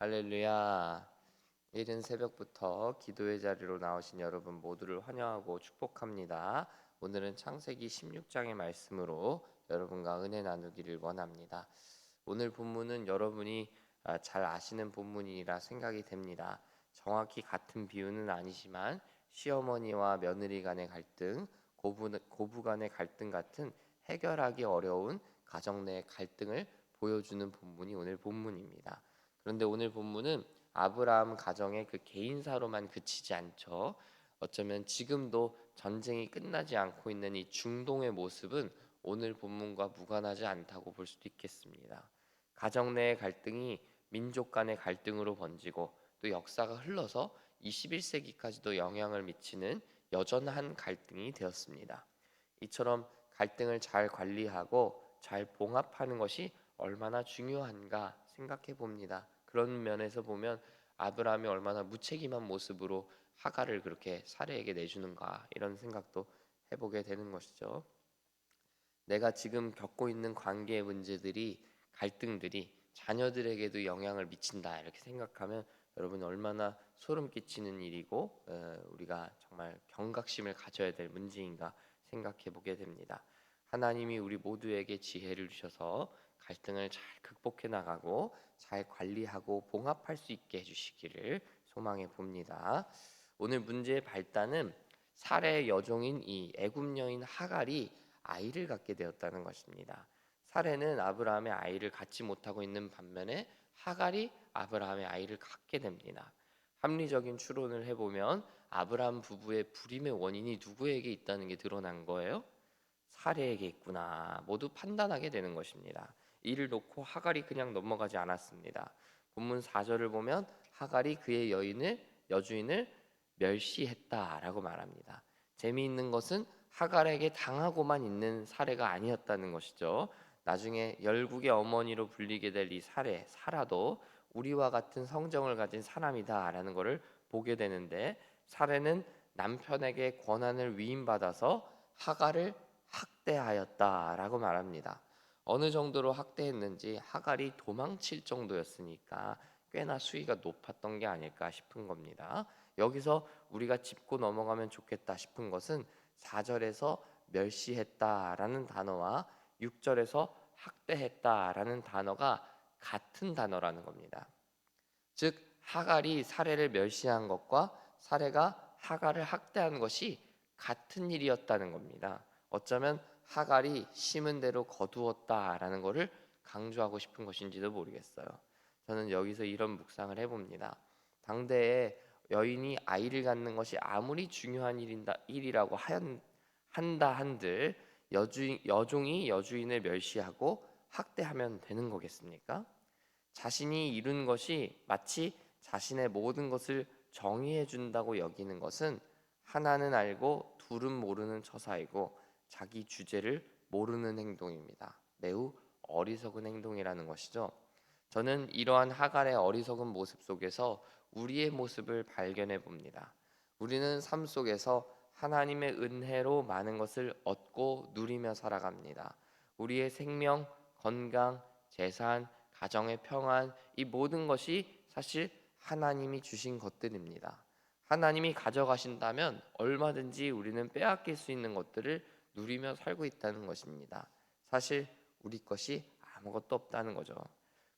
할렐루야. 이른 새벽부터 기도의 자리로 나오신 여러분 모두를 환영하고 축복합니다. 오늘은 창세기 16장의 말씀으로 여러분과 은혜 나누기를 원합니다. 오늘 본문은 여러분이 잘 아시는 본문이라 생각이 됩니다. 정확히 같은 비유는 아니지만 시어머니와 며느리 간의 갈등, 고부 간의 갈등 같은 해결하기 어려운 가정 내 갈등을 보여주는 본문이 오늘 본문입니다. 그런데 오늘 본문은 아브라함 가정의 그 개인사로만 그치지 않죠. 어쩌면 지금도 전쟁이 끝나지 않고 있는 이 중동의 모습은 오늘 본문과 무관하지 않다고 볼 수도 있겠습니다. 가정 내의 갈등이 민족 간의 갈등으로 번지고 또 역사가 흘러서 21세기까지도 영향을 미치는 여전한 갈등이 되었습니다. 이처럼 갈등을 잘 관리하고 잘 봉합하는 것이 얼마나 중요한가 생각해 봅니다. 그런 면에서 보면 아브라함이 얼마나 무책임한 모습으로 하갈을 그렇게 사례에게 내주는가 이런 생각도 해보게 되는 것이죠. 내가 지금 겪고 있는 관계의 문제들이 갈등들이 자녀들에게도 영향을 미친다 이렇게 생각하면 여러분 얼마나 소름 끼치는 일이고 우리가 정말 경각심을 가져야 될 문제인가 생각해 보게 됩니다. 하나님이 우리 모두에게 지혜를 주셔서 갈등을 잘 극복해 나가고 잘 관리하고 봉합할 수 있게 해주시기를 소망해 봅니다. 오늘 문제의 발단은 사례의 여종인 이 애굽 여인 하갈이 아이를 갖게 되었다는 것입니다. 사례는 아브라함의 아이를 갖지 못하고 있는 반면에 하갈이 아브라함의 아이를 갖게 됩니다. 합리적인 추론을 해보면 아브라함 부부의 불임의 원인이 누구에게 있다는 게 드러난 거예요. 사례에게 있구나 모두 판단하게 되는 것입니다. 이를 놓고 하갈이 그냥 넘어가지 않았습니다. 본문 4절을 보면 하갈이 그의 여주인을 멸시했다라고 말합니다. 재미있는 것은 하갈에게 당하고만 있는 사례가 아니었다는 것이죠. 나중에 열국의 어머니로 불리게 될 이 사라도 우리와 같은 성정을 가진 사람이다라는 것을 보게 되는데 사례는 남편에게 권한을 위임받아서 하갈을 학대하였다라고 말합니다. 어느 정도로 학대했는지 하갈이 도망칠 정도였으니까 꽤나 수위가 높았던 게 아닐까 싶은 겁니다. 여기서 우리가 짚고 넘어가면 좋겠다 싶은 것은 4절에서 멸시했다라는 단어와 6절에서 학대했다라는 단어가 같은 단어라는 겁니다. 즉 하갈이 사례를 멸시한 것과 사례가 하갈을 학대한 것이 같은 일이었다는 겁니다. 어쩌면 하갈이 심은 대로 거두었다라는 것을 강조하고 싶은 것인지도 모르겠어요. 저는 여기서 이런 묵상을 해봅니다. 당대에 여인이 아이를 갖는 것이 아무리 중요한 일이라고 한다 한들 여종이 여주인을 멸시하고 학대하면 되는 거겠습니까? 자신이 이룬 것이 마치 자신의 모든 것을 정의해 준다고 여기는 것은 하나는 알고 둘은 모르는 처사이고 자기 주제를 모르는 행동입니다. 매우 어리석은 행동이라는 것이죠. 저는 이러한 하갈의 어리석은 모습 속에서 우리의 모습을 발견해 봅니다. 우리는 삶 속에서 하나님의 은혜로 많은 것을 얻고 누리며 살아갑니다. 우리의 생명, 건강, 재산, 가정의 평안, 이 모든 것이 사실 하나님이 주신 것들입니다. 하나님이 가져가신다면 얼마든지 우리는 빼앗길 수 있는 것들을 누리며 살고 있다는 것입니다. 사실 우리 것이 아무것도 없다는 거죠.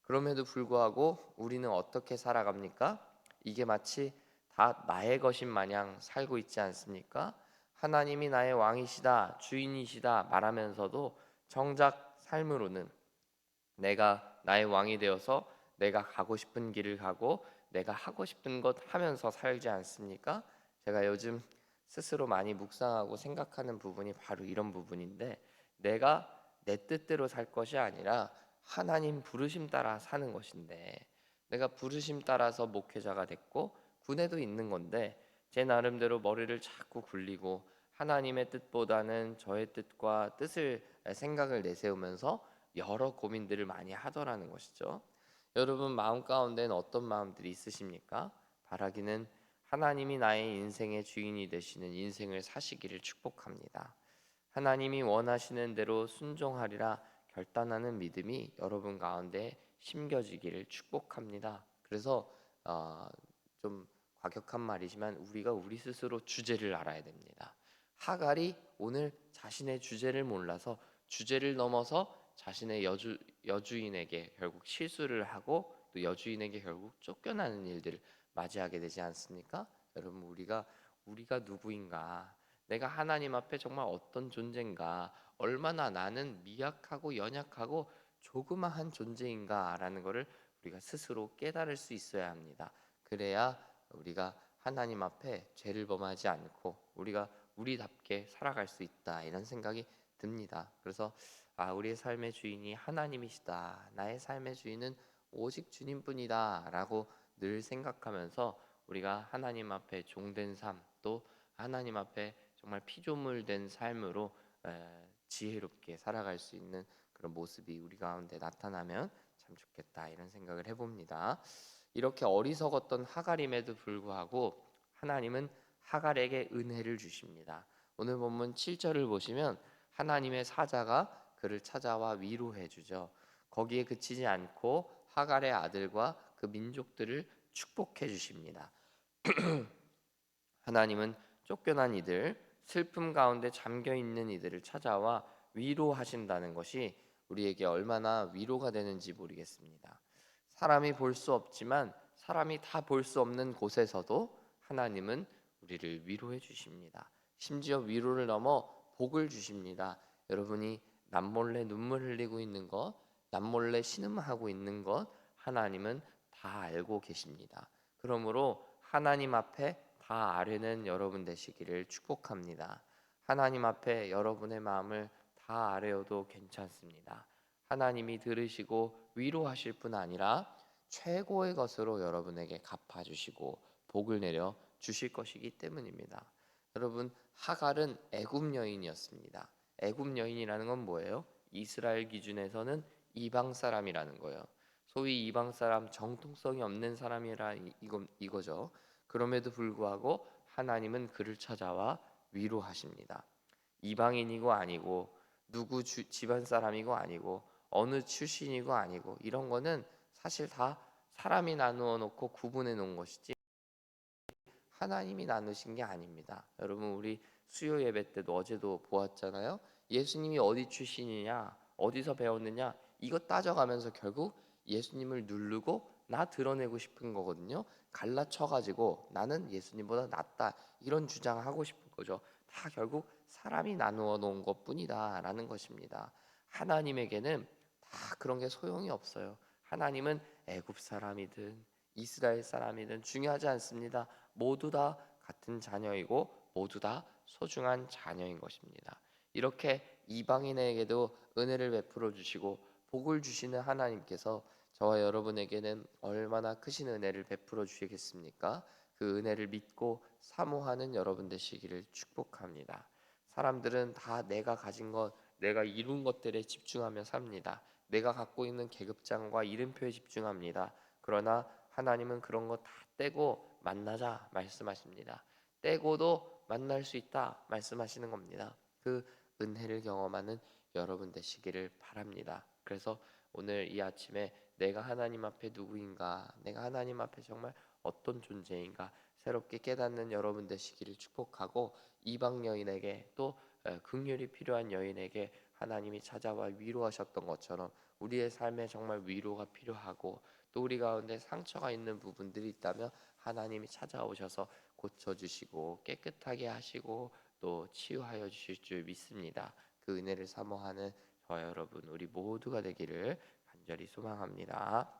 그럼에도 불구하고 우리는 어떻게 살아갑니까? 이게 마치 다 나의 것인 마냥 살고 있지 않습니까? 하나님이 나의 왕이시다, 주인이시다 말하면서도 정작 삶으로는 내가 나의 왕이 되어서 내가 가고 싶은 길을 가고 내가 하고 싶은 것 하면서 살지 않습니까? 제가 요즘 스스로 많이 묵상하고 생각하는 부분이 바로 이런 부분인데 내가 내 뜻대로 살 것이 아니라 하나님 부르심 따라 사는 것인데 내가 부르심 따라서 목회자가 됐고 군에도 있는 건데 제 나름대로 머리를 자꾸 굴리고 하나님의 뜻보다는 저의 뜻과 뜻을 생각을 내세우면서 여러 고민들을 많이 하더라는 것이죠. 여러분 마음 가운데는 어떤 마음들이 있으십니까? 바라기는 하나님이 나의 인생의 주인이 되시는 인생을 사시기를 축복합니다. 하나님이 원하시는 대로 순종하리라 결단하는 믿음이 여러분 가운데 심겨지기를 축복합니다. 그래서 좀 과격한 말이지만 우리가 우리 스스로 주제를 알아야 됩니다. 하갈이 오늘 자신의 주제를 몰라서 주제를 넘어서 자신의 여주인에게 결국 실수를 하고 또 여주인에게 결국 쫓겨나는 일들을 맞이하게 되지 않습니까? 여러분 우리가 누구인가? 내가 하나님 앞에 정말 어떤 존재인가? 얼마나 나는 미약하고 연약하고 조그마한 존재인가라는 것을 우리가 스스로 깨달을 수 있어야 합니다. 그래야 우리가 하나님 앞에 죄를 범하지 않고 우리가 우리답게 살아갈 수 있다 이런 생각이 듭니다. 그래서 우리의 삶의 주인이 하나님이시다. 나의 삶의 주인은 오직 주님뿐이다라고 늘 생각하면서 우리가 하나님 앞에 종된 삶, 또 하나님 앞에 정말 피조물 된 삶으로 지혜롭게 살아갈 수 있는 그런 모습이 우리 가운데 나타나면 참 좋겠다 이런 생각을 해봅니다. 이렇게 어리석었던 하갈임에도 불구하고 하나님은 하갈에게 은혜를 주십니다. 오늘 본문 7절을 보시면 하나님의 사자가 그를 찾아와 위로해 주죠. 거기에 그치지 않고 하갈의 아들과 그 민족들을 축복해 주십니다. 하나님은 쫓겨난 이들, 슬픔 가운데 잠겨 있는 이들을 찾아와 위로하신다는 것이 우리에게 얼마나 위로가 되는지 모르겠습니다. 사람이 볼 수 없지만 사람이 다 볼 수 없는 곳에서도 하나님은 우리를 위로해 주십니다. 심지어 위로를 넘어 복을 주십니다. 여러분이 남몰래 눈물 흘리고 있는 것, 남몰래 신음하고 있는 것 하나님은 다 알고 계십니다. 그러므로 하나님 앞에 다 아뢰는 여러분 되시기를 축복합니다. 하나님 앞에 여러분의 마음을 다 아뢰어도 괜찮습니다. 하나님이 들으시고 위로하실 뿐 아니라 최고의 것으로 여러분에게 갚아주시고 복을 내려 주실 것이기 때문입니다. 여러분 하갈은 애굽 여인이었습니다. 애굽 여인이라는 건 뭐예요? 이스라엘 기준에서는 이방 사람이라는 거예요. 소위 이방 사람, 정통성이 없는 사람이라 이거죠. 그럼에도 불구하고 하나님은 그를 찾아와 위로하십니다. 이방인이고 아니고 누구 집안 사람이고 아니고 어느 출신이고 아니고 이런 거는 사실 다 사람이 나누어 놓고 구분해 놓은 것이지 하나님이 나누신 게 아닙니다. 여러분 우리 수요 예배 때도 어제도 보았잖아요. 예수님이 어디 출신이냐, 어디서 배웠느냐 이거 따져가면서 결국 예수님을 누르고 나 드러내고 싶은 거거든요. 갈라쳐가지고 나는 예수님보다 낫다 이런 주장하고 싶은 거죠. 다 결국 사람이 나누어 놓은 것뿐이다라는 것입니다. 하나님에게는 다 그런 게 소용이 없어요. 하나님은 애굽 사람이든 이스라엘 사람이든 중요하지 않습니다. 모두 다 같은 자녀이고 모두 다 소중한 자녀인 것입니다. 이렇게 이방인에게도 은혜를 베풀어 주시고 복을 주시는 하나님께서 저와 여러분에게는 얼마나 크신 은혜를 베풀어 주시겠습니까? 그 은혜를 믿고 사모하는 여러분 되시기를 축복합니다. 사람들은 다 내가 가진 것, 내가 이룬 것들에 집중하며 삽니다. 내가 갖고 있는 계급장과 이름표에 집중합니다. 그러나 하나님은 그런 거 다 떼고 만나자 말씀하십니다. 떼고도 만날 수 있다 말씀하시는 겁니다. 그 은혜를 경험하는 여러분 되시기를 바랍니다. 그래서 오늘 이 아침에 내가 하나님 앞에 누구인가, 내가 하나님 앞에 정말 어떤 존재인가 새롭게 깨닫는 여러분 되시기를 축복하고 이방 여인에게 또 긍휼이 필요한 여인에게 하나님이 찾아와 위로하셨던 것처럼 우리의 삶에 정말 위로가 필요하고 또 우리 가운데 상처가 있는 부분들이 있다면 하나님이 찾아오셔서 고쳐주시고 깨끗하게 하시고 또 치유하여 주실 줄 믿습니다. 그 은혜를 사모하는 저와 여러분 우리 모두가 되기를 간절히 소망합니다.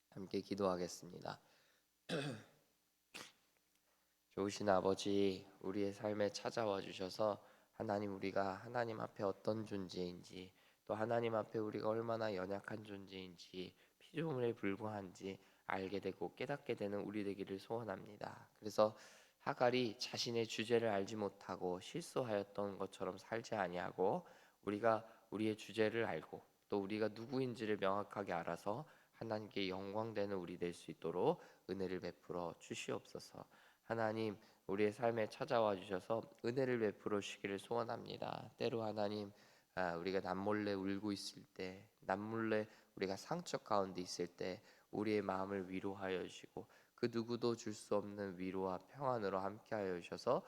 함께 기도하겠습니다. 좋으신 아버지, 우리의 삶에 찾아와 주셔서 하나님 우리가 하나님 앞에 어떤 존재인지 또 하나님 앞에 우리가 얼마나 연약한 존재인지 피조물에 불과한지 알게 되고 깨닫게 되는 우리 되기를 소원합니다. 그래서 하갈이 자신의 주제를 알지 못하고 실수하였던 것처럼 살지 아니하고 우리가 우리의 주제를 알고 또 우리가 누구인지를 명확하게 알아서 하나님께 영광되는 우리 될 수 있도록 은혜를 베풀어 주시옵소서. 하나님 우리의 삶에 찾아와 주셔서 은혜를 베풀어 주시기를 소원합니다. 때로 하나님 우리가 남몰래 울고 있을 때 남몰래 우리가 상처 가운데 있을 때 우리의 마음을 위로하여 주시고 그 누구도 줄 수 없는 위로와 평안으로 함께하여 주셔서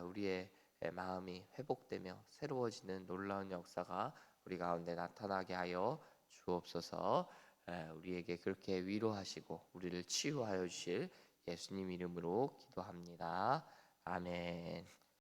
우리의 마음이 회복되며 새로워지는 놀라운 역사가 우리 가운데 나타나게 하여 주옵소서. 우리에게 그렇게 위로하시고 우리를 치유하여 주실 예수님 이름으로 기도합니다. 아멘.